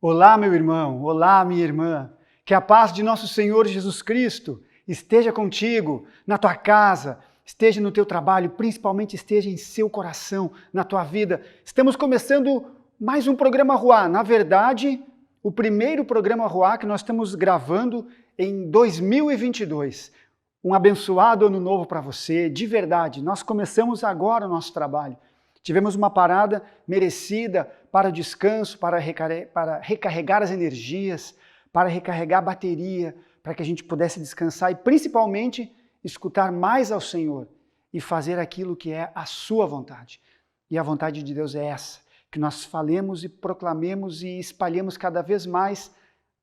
Olá, meu irmão, olá, minha irmã. Que a paz de nosso Senhor Jesus Cristo esteja contigo, na tua casa, esteja no teu trabalho, principalmente esteja em seu coração, na tua vida. Estamos começando mais um programa Ruá. Na verdade, o primeiro programa Ruá que nós estamos gravando em 2022. Um abençoado ano novo para você, de verdade. Nós começamos agora o nosso trabalho. Tivemos uma parada merecida para descanso, para recarregar as energias, para recarregar a bateria, para que a gente pudesse descansar e principalmente escutar mais ao Senhor e fazer aquilo que é a sua vontade. E a vontade de Deus é essa, que nós falemos e proclamemos e espalhemos cada vez mais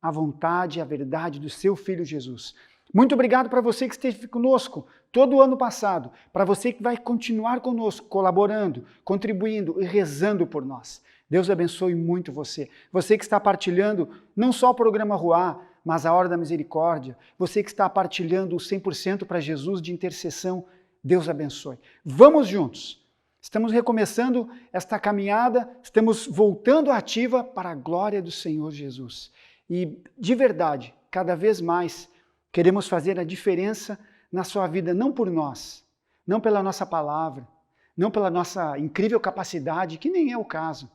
a vontade e a verdade do seu Filho Jesus. Muito obrigado para você que esteve conosco todo o ano passado, para você que vai continuar conosco, colaborando, contribuindo e rezando por nós. Deus abençoe muito você. Você que está partilhando não só o programa Ruá, mas a Hora da Misericórdia. Você que está partilhando o 100% para Jesus de intercessão. Deus abençoe. Vamos juntos. Estamos recomeçando esta caminhada, estamos voltando à ativa para a glória do Senhor Jesus. E de verdade, cada vez mais, queremos fazer a diferença na sua vida, não por nós, não pela nossa palavra, não pela nossa incrível capacidade, que nem é o caso,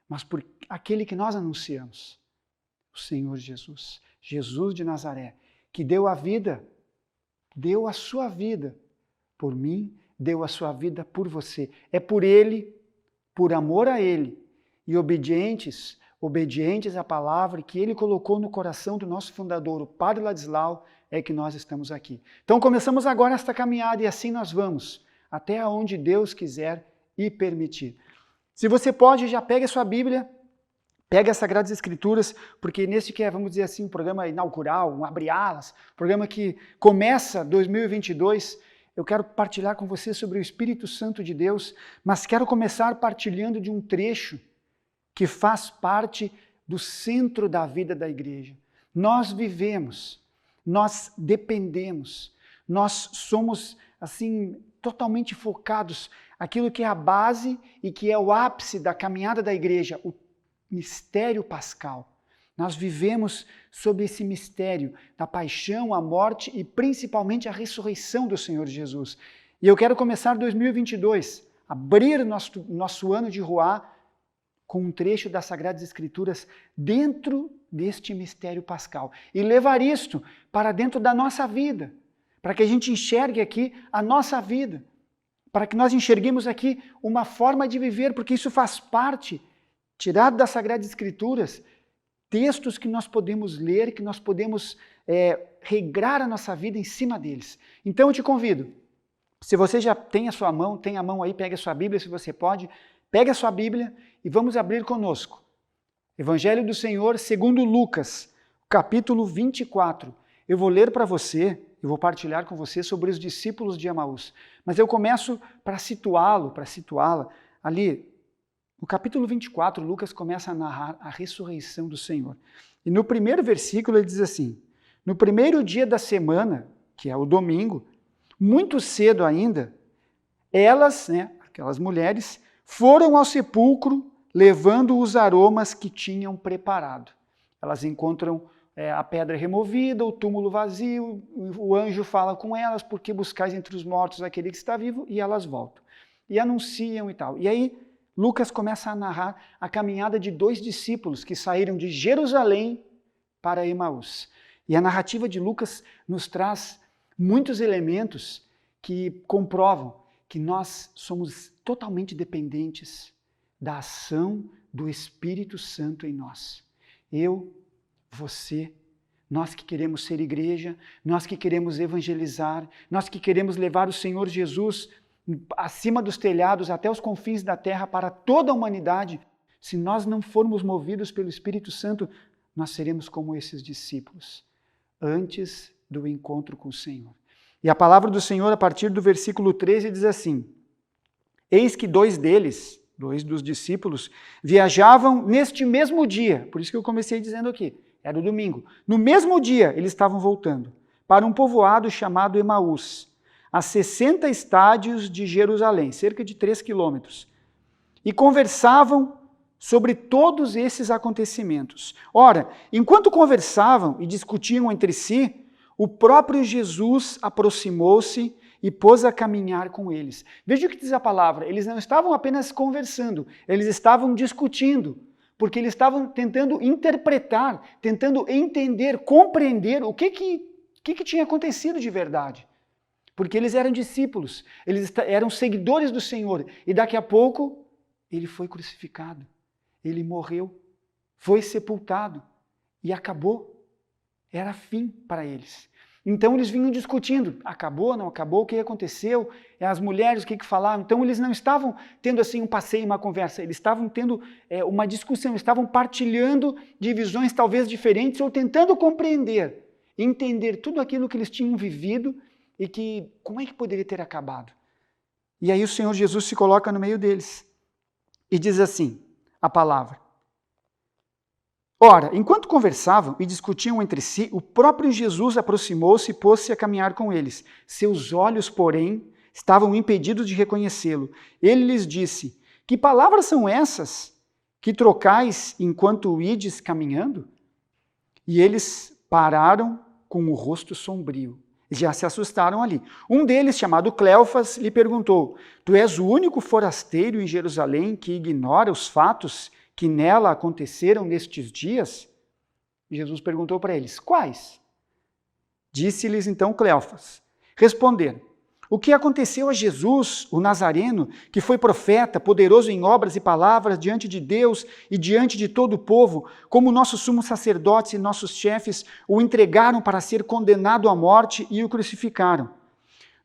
mas por aquele que nós anunciamos, o Senhor Jesus, Jesus de Nazaré, que deu a vida, deu a sua vida por mim, deu a sua vida por você. É por Ele, por amor a Ele e obedientes à palavra que Ele colocou no coração do nosso fundador, o Padre Ladislau, é que nós estamos aqui. Então começamos agora esta caminhada e assim nós vamos, até onde Deus quiser e permitir. Se você pode, já pega a sua Bíblia, pega as Sagradas Escrituras, porque neste que é, vamos dizer assim, um programa inaugural, um abre-alas, programa que começa 2022, eu quero partilhar com você sobre o Espírito Santo de Deus, mas quero começar partilhando de um trecho que faz parte do centro da vida da igreja. Nós vivemos, nós dependemos, nós somos assim totalmente focados aquilo que é a base e que é o ápice da caminhada da igreja, o mistério pascal. Nós vivemos sob esse mistério da paixão, a morte e principalmente a ressurreição do Senhor Jesus. E eu quero começar 2022, abrir nosso ano de Ruá com um trecho das Sagradas Escrituras dentro deste mistério pascal. E levar isto para dentro da nossa vida, para que a gente enxergue aqui a nossa vida, para que nós enxerguemos aqui uma forma de viver, porque isso faz parte, tirado das Sagradas Escrituras, textos que nós podemos ler, que nós podemos regrar a nossa vida em cima deles. Então eu te convido, se você já tem a mão aí, pega a sua Bíblia, se você pode, pega a sua Bíblia e vamos abrir conosco. Evangelho do Senhor segundo Lucas, capítulo 24. Eu vou ler para você, eu vou partilhar com você sobre os discípulos de Emaús. Mas eu começo para situá-la ali. No capítulo 24, Lucas começa a narrar a ressurreição do Senhor. E no primeiro versículo ele diz assim: no primeiro dia da semana, que é o domingo, muito cedo ainda, elas, aquelas mulheres, foram ao sepulcro levando os aromas que tinham preparado. Elas encontram a pedra removida, o túmulo vazio, o anjo fala com elas, porque buscais entre os mortos aquele que está vivo, e elas voltam. E anunciam e tal. E aí Lucas começa a narrar a caminhada de dois discípulos que saíram de Jerusalém para Emaús. E a narrativa de Lucas nos traz muitos elementos que comprovam que nós somos totalmente dependentes da ação do Espírito Santo em nós. Eu, você, nós que queremos ser igreja, nós que queremos evangelizar, nós que queremos levar o Senhor Jesus acima dos telhados, até os confins da terra, para toda a humanidade, se nós não formos movidos pelo Espírito Santo, nós seremos como esses discípulos, antes do encontro com o Senhor. E a palavra do Senhor, a partir do versículo 13, diz assim: eis que dois dos discípulos, viajavam neste mesmo dia, por isso que eu comecei dizendo aqui, era o domingo. No mesmo dia, eles estavam voltando para um povoado chamado Emaús, a 60 estádios de Jerusalém, cerca de 3 quilômetros. E conversavam sobre todos esses acontecimentos. Ora, enquanto conversavam e discutiam entre si, o próprio Jesus aproximou-se e pôs a caminhar com eles. Veja o que diz a palavra, eles não estavam apenas conversando, eles estavam discutindo, porque eles estavam tentando interpretar, tentando entender, compreender o que tinha acontecido de verdade. Porque eles eram discípulos, eles eram seguidores do Senhor, e daqui a pouco ele foi crucificado, ele morreu, foi sepultado e acabou. Era fim para eles. Então eles vinham discutindo, acabou, não acabou, o que aconteceu, as mulheres, o que falaram. Então eles não estavam tendo assim um passeio, uma conversa, eles estavam tendo uma discussão, estavam partilhando de visões talvez diferentes ou tentando compreender, entender tudo aquilo que eles tinham vivido e que como é que poderia ter acabado. E aí o Senhor Jesus se coloca no meio deles e diz assim, a palavra: ora, enquanto conversavam e discutiam entre si, o próprio Jesus aproximou-se e pôs-se a caminhar com eles. Seus olhos, porém, estavam impedidos de reconhecê-lo. Ele lhes disse: que palavras são essas que trocais enquanto ides caminhando? E eles pararam com o rosto sombrio. Já se assustaram ali. Um deles, chamado Cleofas, lhe perguntou: tu és o único forasteiro em Jerusalém que ignora os fatos que nela aconteceram nestes dias? Jesus perguntou para eles: quais? Disse-lhes então Cleofas. Responderam: o que aconteceu a Jesus, o Nazareno, que foi profeta, poderoso em obras e palavras diante de Deus e diante de todo o povo, como nossos sumos sacerdotes e nossos chefes o entregaram para ser condenado à morte e o crucificaram.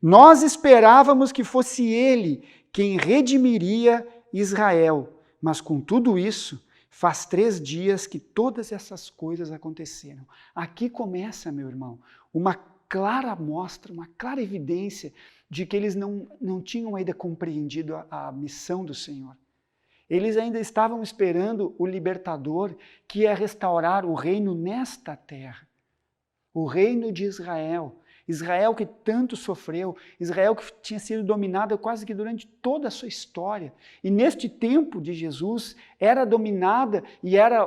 Nós esperávamos que fosse ele quem redimiria Israel, mas com tudo isso, faz 3 dias que todas essas coisas aconteceram. Aqui começa, meu irmão, uma clara mostra, uma clara evidência de que eles não tinham ainda compreendido a missão do Senhor. Eles ainda estavam esperando o libertador que ia restaurar o reino nesta terra. O reino de Israel. Israel que tanto sofreu, Israel que tinha sido dominada quase que durante toda a sua história. E neste tempo de Jesus era dominada e era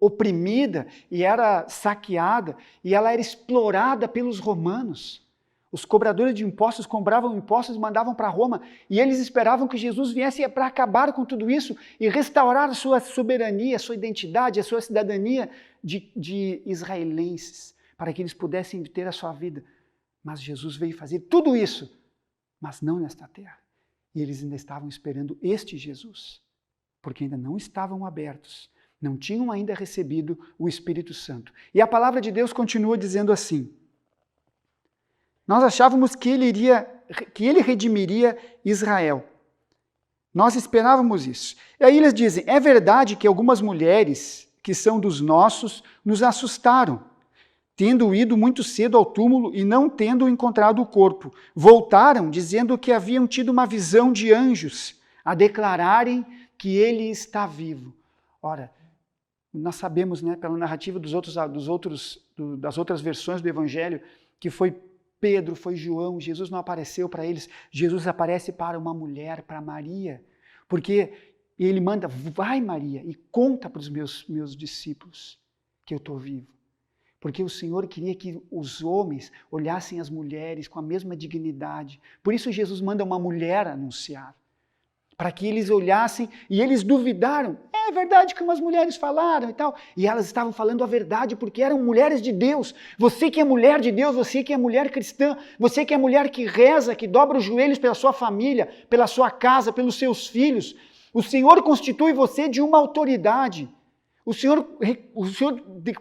oprimida e era saqueada e ela era explorada pelos romanos. Os cobradores de impostos cobravam impostos e mandavam para Roma e eles esperavam que Jesus viesse para acabar com tudo isso e restaurar a sua soberania, a sua identidade, a sua cidadania de israelenses, para que eles pudessem ter a sua vida. Mas Jesus veio fazer tudo isso, mas não nesta terra. E eles ainda estavam esperando este Jesus, porque ainda não estavam abertos, não tinham ainda recebido o Espírito Santo. E a palavra de Deus continua dizendo assim: nós achávamos que ele redimiria Israel. Nós esperávamos isso. E aí eles dizem: é verdade que algumas mulheres que são dos nossos nos assustaram, tendo ido muito cedo ao túmulo e não tendo encontrado o corpo. Voltaram dizendo que haviam tido uma visão de anjos a declararem que ele está vivo. Ora, nós sabemos, né, pela narrativa das outras versões do Evangelho, que foi Pedro, foi João, Jesus não apareceu para eles, Jesus aparece para uma mulher, para Maria, porque ele manda: vai Maria e conta para os meus discípulos que eu estou vivo. Porque o Senhor queria que os homens olhassem as mulheres com a mesma dignidade. Por isso Jesus manda uma mulher anunciar, para que eles olhassem e eles duvidaram. É verdade que umas mulheres falaram e tal. E elas estavam falando a verdade porque eram mulheres de Deus. Você que é mulher de Deus, você que é mulher cristã, você que é mulher que reza, que dobra os joelhos pela sua família, pela sua casa, pelos seus filhos. O Senhor constitui você de uma autoridade. O Senhor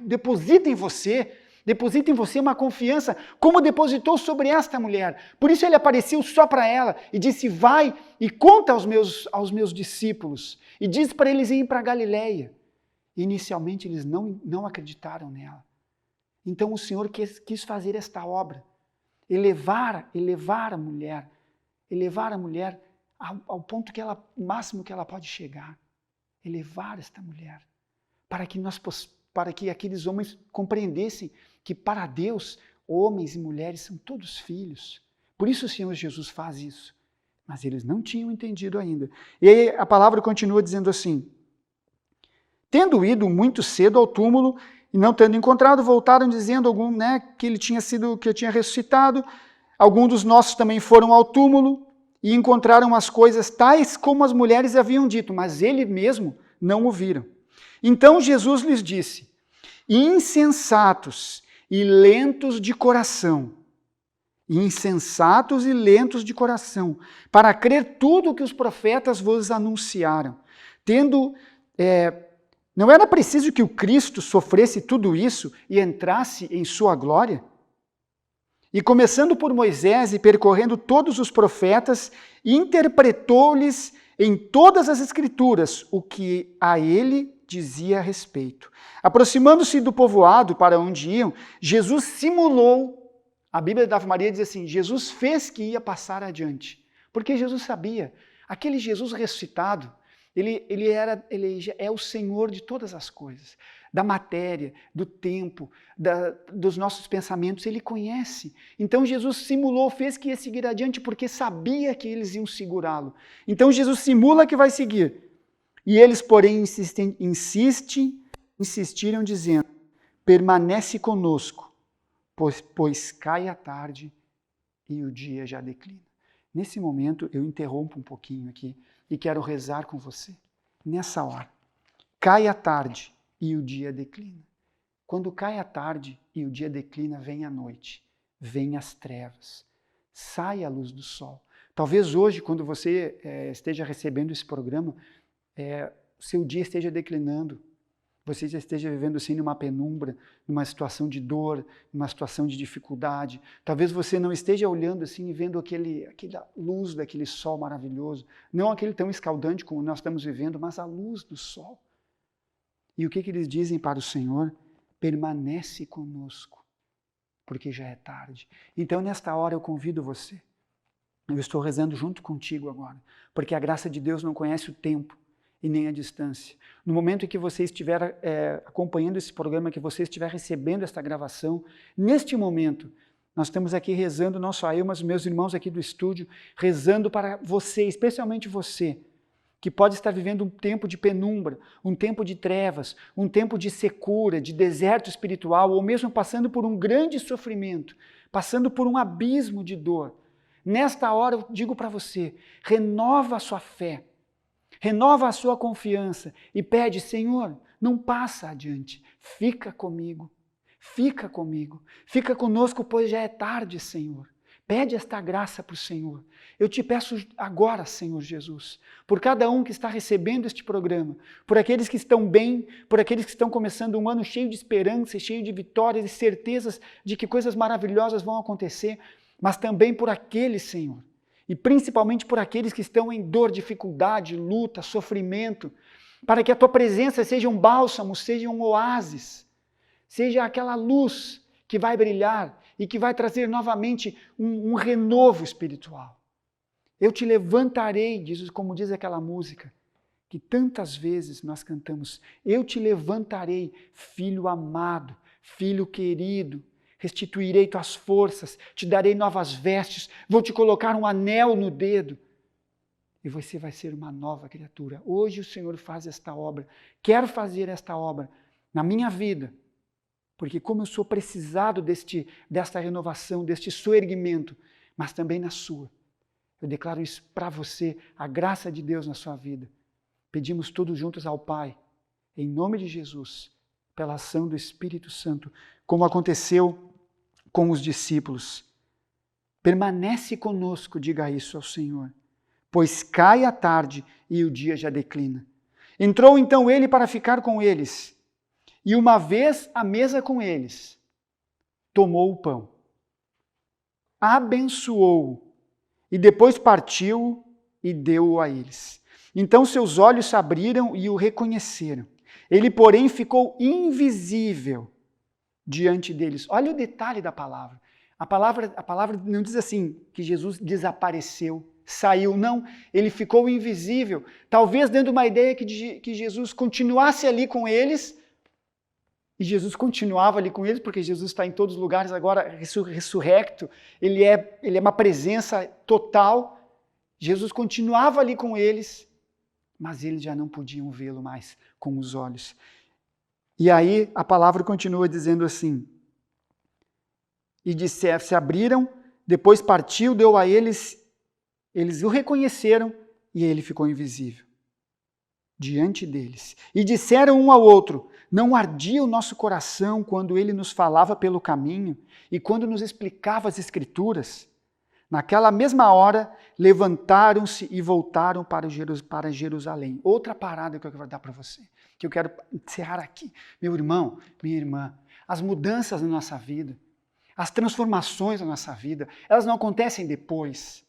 deposita em você uma confiança, como depositou sobre esta mulher. Por isso ele apareceu só para ela e disse: vai e conta aos meus discípulos. E diz para eles irem para Galileia. Inicialmente eles não acreditaram nela. Então o Senhor quis fazer esta obra, elevar a mulher ao ponto máximo que ela pode chegar. Elevar esta mulher, para que aqueles homens compreendessem que para Deus, homens e mulheres são todos filhos. Por isso o Senhor Jesus faz isso. Mas eles não tinham entendido ainda. E aí a palavra continua dizendo assim: tendo ido muito cedo ao túmulo e não tendo encontrado, voltaram dizendo que ele que tinha ressuscitado. Alguns dos nossos também foram ao túmulo e encontraram as coisas tais como as mulheres haviam dito, mas ele mesmo não o viram. Então Jesus lhes disse: insensatos e lentos de coração, para crer tudo o que os profetas vos anunciaram. Não era preciso que o Cristo sofresse tudo isso e entrasse em sua glória? E começando por Moisés e percorrendo todos os profetas, interpretou-lhes em todas as Escrituras o que a ele dizia a respeito. Aproximando-se do povoado para onde iam, Jesus simulou. A Bíblia da Ave Maria diz assim: Jesus fez que ia passar adiante. Porque Jesus sabia, aquele Jesus ressuscitado, ele é o Senhor de todas as coisas. Da matéria, do tempo, dos nossos pensamentos, ele conhece. Então Jesus simulou, fez que ia seguir adiante, porque sabia que eles iam segurá-lo. Então Jesus simula que vai seguir. E eles, porém, insistiram dizendo: permanece conosco, pois cai a tarde e o dia já declina. Nesse momento, eu interrompo um pouquinho aqui e quero rezar com você. Nessa hora, cai a tarde e o dia declina. Quando cai a tarde e o dia declina, vem a noite, vem as trevas, sai a luz do sol. Talvez hoje, quando você esteja recebendo esse programa, seu dia esteja declinando, você já esteja vivendo assim numa penumbra, numa situação de dor, numa situação de dificuldade. Talvez você não esteja olhando assim e vendo aquela luz daquele sol maravilhoso, não aquele tão escaldante como nós estamos vivendo, mas a luz do sol. E o que eles dizem para o Senhor? Permanece conosco, porque já é tarde. Então, nesta hora, eu convido você. Eu estou rezando junto contigo agora, porque a graça de Deus não conhece o tempo e nem a distância. No momento em que você estiver acompanhando esse programa, que você estiver recebendo esta gravação, neste momento, nós estamos aqui rezando, não só eu, mas os meus irmãos aqui do estúdio, rezando para você, especialmente você, que pode estar vivendo um tempo de penumbra, um tempo de trevas, um tempo de secura, de deserto espiritual, ou mesmo passando por um grande sofrimento, passando por um abismo de dor. Nesta hora eu digo para você, renova a sua fé, renova a sua confiança e pede: Senhor, não passa adiante, fica comigo, fica conosco, pois já é tarde, Senhor. Pede esta graça para o Senhor. Eu te peço agora, Senhor Jesus, por cada um que está recebendo este programa, por aqueles que estão bem, por aqueles que estão começando um ano cheio de esperança, cheio de vitórias e certezas de que coisas maravilhosas vão acontecer, mas também por aqueles, Senhor, e principalmente por aqueles que estão em dor, dificuldade, luta, sofrimento, para que a tua presença seja um bálsamo, seja um oásis, seja aquela luz que vai brilhar e que vai trazer novamente um renovo espiritual. Eu te levantarei, como diz aquela música, que tantas vezes nós cantamos: eu te levantarei, filho amado, filho querido, restituirei tuas forças, te darei novas vestes, vou te colocar um anel no dedo e você vai ser uma nova criatura. Hoje o Senhor faz esta obra, quero fazer esta obra na minha vida, porque como eu sou precisado desta renovação, deste soerguimento, mas também na sua, eu declaro isso para você, a graça de Deus na sua vida. Pedimos todos juntos ao Pai, em nome de Jesus, pela ação do Espírito Santo, como aconteceu com os discípulos. Permanece conosco, diga isso ao Senhor, pois cai a tarde e o dia já declina. Entrou então ele para ficar com eles, e uma vez à mesa com eles, tomou o pão, abençoou-o, e depois partiu e deu-o a eles. Então seus olhos se abriram e o reconheceram. Ele, porém, ficou invisível diante deles. Olha o detalhe da palavra. A palavra não diz assim, que Jesus desapareceu, saiu, não. Ele ficou invisível. Talvez dando uma ideia que Jesus continuasse ali com eles, e Jesus continuava ali com eles, porque Jesus está em todos os lugares agora, ressurrecto, ele é uma presença total, Jesus continuava ali com eles, mas eles já não podiam vê-lo mais com os olhos. E aí a palavra continua dizendo assim, e se abriram, depois partiu, deu a eles o reconheceram e ele ficou invisível diante deles. E disseram um ao outro, não ardia o nosso coração quando ele nos falava pelo caminho e quando nos explicava as Escrituras? Naquela mesma hora, levantaram-se e voltaram para Jerusalém. Outra parada que eu quero dar para você, que eu quero encerrar aqui. Meu irmão, minha irmã, as mudanças na nossa vida, as transformações na nossa vida, elas não acontecem depois.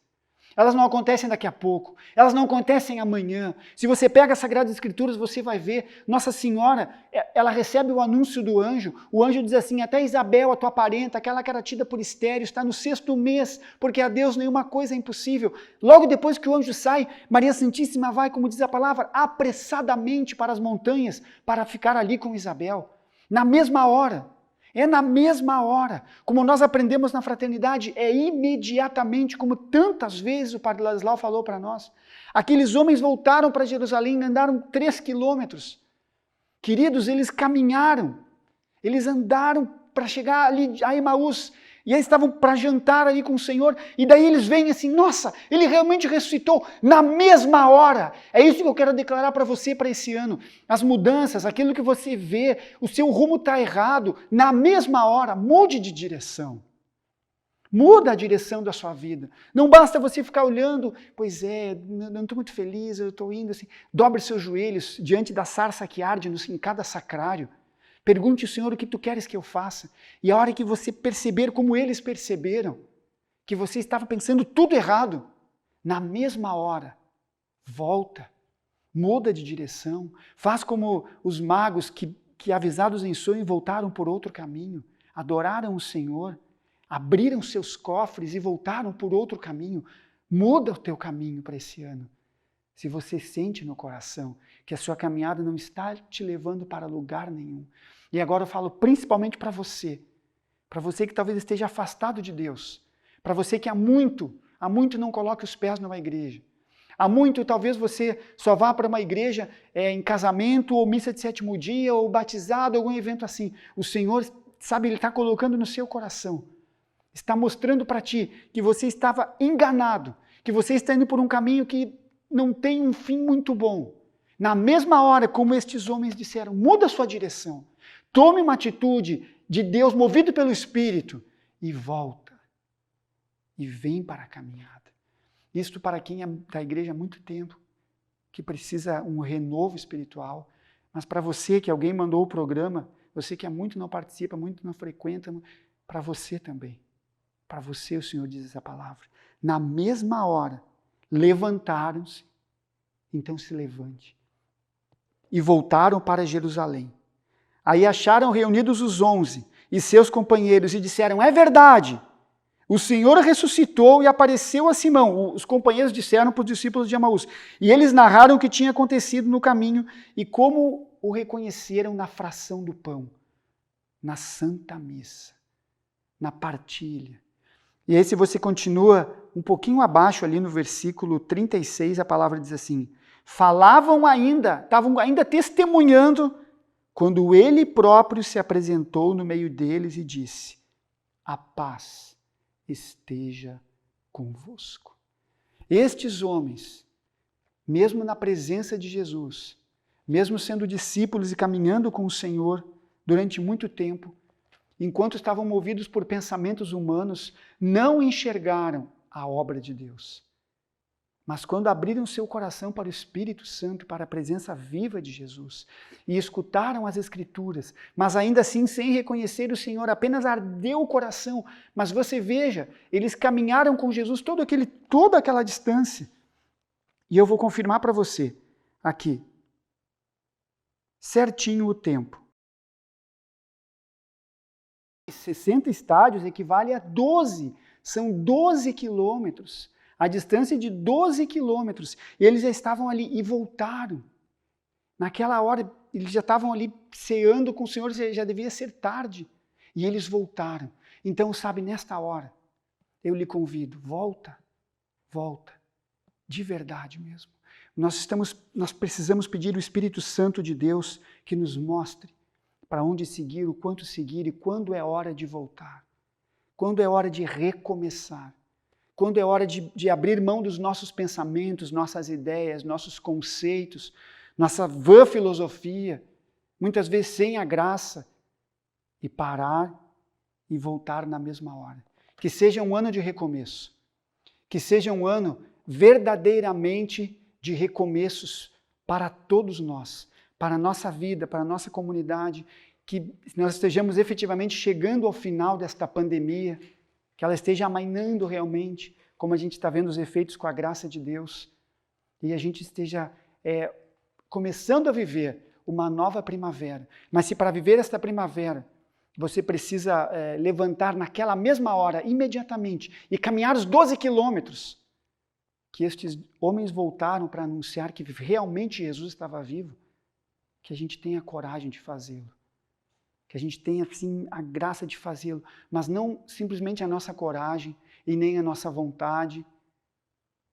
Elas não acontecem daqui a pouco, elas não acontecem amanhã. Se você pega as Sagradas Escrituras, você vai ver, Nossa Senhora, ela recebe o anúncio do anjo, o anjo diz assim, até Isabel, a tua parenta, aquela que era tida por estéril, está no 6º mês, porque a Deus nenhuma coisa é impossível. Logo depois que o anjo sai, Maria Santíssima vai, como diz a palavra, apressadamente para as montanhas, para ficar ali com Isabel. Na mesma hora. É na mesma hora. Como nós aprendemos na fraternidade, é imediatamente, como tantas vezes o Padre Ladislau falou para nós. Aqueles homens voltaram para Jerusalém, andaram 3 quilômetros. Queridos, eles caminharam, eles andaram para chegar ali a Emaús, e eles estavam para jantar ali com o Senhor, e daí eles veem assim, nossa, ele realmente ressuscitou na mesma hora. É isso que eu quero declarar para você para esse ano. As mudanças, aquilo que você vê, o seu rumo está errado, na mesma hora, mude de direção. Muda a direção da sua vida. Não basta você ficar olhando, pois é, não estou muito feliz, eu estou indo assim. Dobre seus joelhos diante da sarça que arde em cada sacrário. Pergunte ao Senhor o que tu queres que eu faça. E a hora que você perceber como eles perceberam, que você estava pensando tudo errado, na mesma hora, volta, muda de direção, faz como os magos que avisados em sonho voltaram por outro caminho, adoraram o Senhor, abriram seus cofres e voltaram por outro caminho. Muda o teu caminho para esse ano. Se você sente no coração que a sua caminhada não está te levando para lugar nenhum. E agora eu falo principalmente para você que talvez esteja afastado de Deus, para você que há muito não coloca os pés numa igreja. Há muito talvez você só vá para uma igreja em casamento, ou missa de 7º dia, ou batizado, algum evento assim. O Senhor, sabe, Ele está colocando no seu coração, está mostrando para ti que você estava enganado, que você está indo por um caminho que não tem um fim muito bom. Na mesma hora, como estes homens disseram, muda a sua direção. Tome uma atitude de Deus movido pelo Espírito e volta. E vem para a caminhada. Isto para quem é da igreja há muito tempo, que precisa um renovo espiritual. Mas para você que alguém mandou o programa, você que há muito não participa, muito não frequenta, para você também. Para você o Senhor diz essa palavra. Na mesma hora, levantaram-se, então se levante. E voltaram para Jerusalém. Aí acharam reunidos os 11 e seus companheiros e disseram, é verdade, o Senhor ressuscitou e apareceu a Simão. Os companheiros disseram para os discípulos de Emaús. E eles narraram o que tinha acontecido no caminho e como o reconheceram na fração do pão, na Santa Missa, na partilha. E aí se você continua um pouquinho abaixo ali no versículo 36, a palavra diz assim, estavam ainda testemunhando quando ele próprio se apresentou no meio deles e disse, a paz esteja convosco. Estes homens, mesmo na presença de Jesus, mesmo sendo discípulos e caminhando com o Senhor durante muito tempo, enquanto estavam movidos por pensamentos humanos, não enxergaram a obra de Deus. Mas quando abriram seu coração para o Espírito Santo, para a presença viva de Jesus, e escutaram as Escrituras, mas ainda assim sem reconhecer o Senhor, apenas ardeu o coração. Mas você veja, eles caminharam com Jesus toda aquela distância. E eu vou confirmar para você, aqui, certinho o tempo. 60 estádios equivale a 12, são 12 quilômetros. A distância de 12 quilômetros. E eles já estavam ali e voltaram. Naquela hora, eles já estavam ali ceando com o Senhor, já devia ser tarde. E eles voltaram. Então, sabe, nesta hora, eu lhe convido, volta, de verdade mesmo. Nós precisamos pedir o Espírito Santo de Deus que nos mostre para onde seguir, o quanto seguir e quando é hora de voltar. Quando é hora de recomeçar. Quando é hora de abrir mão dos nossos pensamentos, nossas ideias, nossos conceitos, nossa vã filosofia, muitas vezes sem a graça, e parar e voltar na mesma hora. Que seja um ano de recomeço. Que seja um ano verdadeiramente de recomeços para todos nós, para a nossa vida, para a nossa comunidade, que nós estejamos efetivamente chegando ao final desta pandemia, que ela esteja amainando realmente, como a gente está vendo os efeitos com a graça de Deus, e a gente esteja começando a viver uma nova primavera. Mas se para viver esta primavera, você precisa levantar naquela mesma hora, imediatamente, e caminhar os 12 quilômetros, que estes homens voltaram para anunciar que realmente Jesus estava vivo, que a gente tenha coragem de fazê-lo. Que a gente tenha, sim, a graça de fazê-lo, mas não simplesmente a nossa coragem e nem a nossa vontade.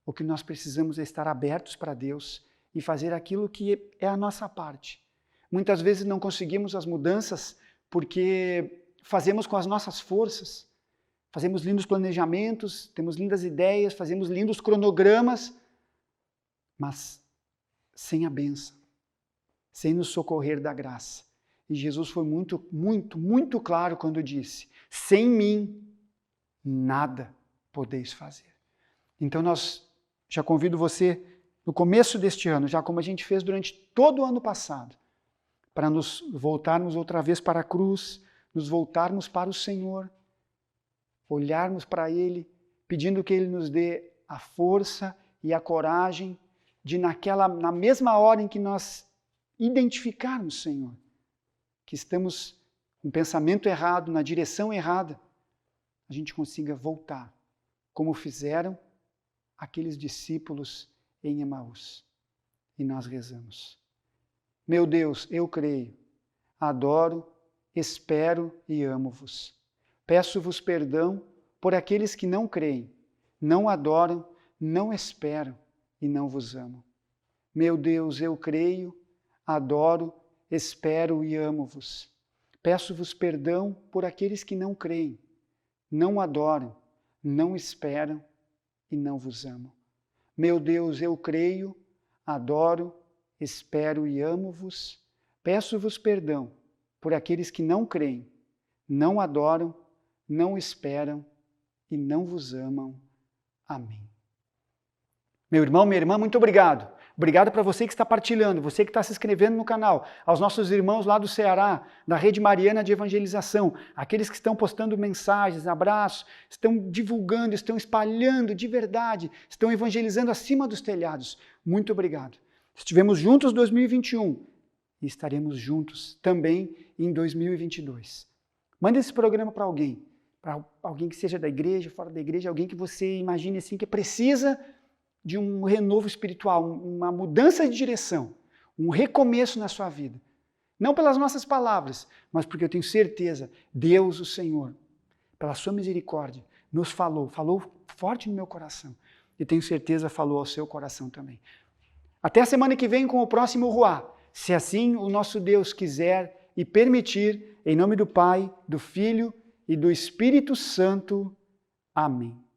O que nós precisamos é estar abertos para Deus e fazer aquilo que é a nossa parte. Muitas vezes não conseguimos as mudanças porque fazemos com as nossas forças. Fazemos lindos planejamentos, temos lindas ideias, fazemos lindos cronogramas, mas sem a bênção, sem nos socorrer da graça. E Jesus foi muito, muito, muito claro quando disse: sem mim, nada podeis fazer. Então já convido você, no começo deste ano, já como a gente fez durante todo o ano passado, para nos voltarmos outra vez para a cruz, nos voltarmos para o Senhor, olharmos para Ele, pedindo que Ele nos dê a força e a coragem de na mesma hora em que nós identificarmos, Senhor, que estamos com um pensamento errado, na direção errada, a gente consiga voltar, como fizeram aqueles discípulos em Emaús. E nós rezamos: meu Deus, eu creio, adoro, espero e amo-vos. Peço-vos perdão por aqueles que não creem, não adoram, não esperam e não vos amam. Meu Deus, eu creio, adoro, espero e amo-vos. Peço-vos perdão por aqueles que não creem, não adoram, não esperam e não vos amam. Meu Deus, eu creio, adoro, espero e amo-vos. Peço-vos perdão por aqueles que não creem, não adoram, não esperam e não vos amam. Amém. Meu irmão, minha irmã, muito obrigado. Obrigado para você que está partilhando, você que está se inscrevendo no canal, aos nossos irmãos lá do Ceará, da Rede Mariana de Evangelização, aqueles que estão postando mensagens, abraços, estão divulgando, estão espalhando de verdade, estão evangelizando acima dos telhados. Muito obrigado. Estivemos juntos em 2021 e estaremos juntos também em 2022. Mande esse programa para alguém que seja da igreja, fora da igreja, alguém que você imagine assim que precisa de um renovo espiritual, uma mudança de direção, um recomeço na sua vida. Não pelas nossas palavras, mas porque eu tenho certeza, Deus, o Senhor, pela sua misericórdia, nos falou forte no meu coração. E tenho certeza falou ao seu coração também. Até a semana que vem com o próximo Ruá, se assim o nosso Deus quiser e permitir, em nome do Pai, do Filho e do Espírito Santo. Amém.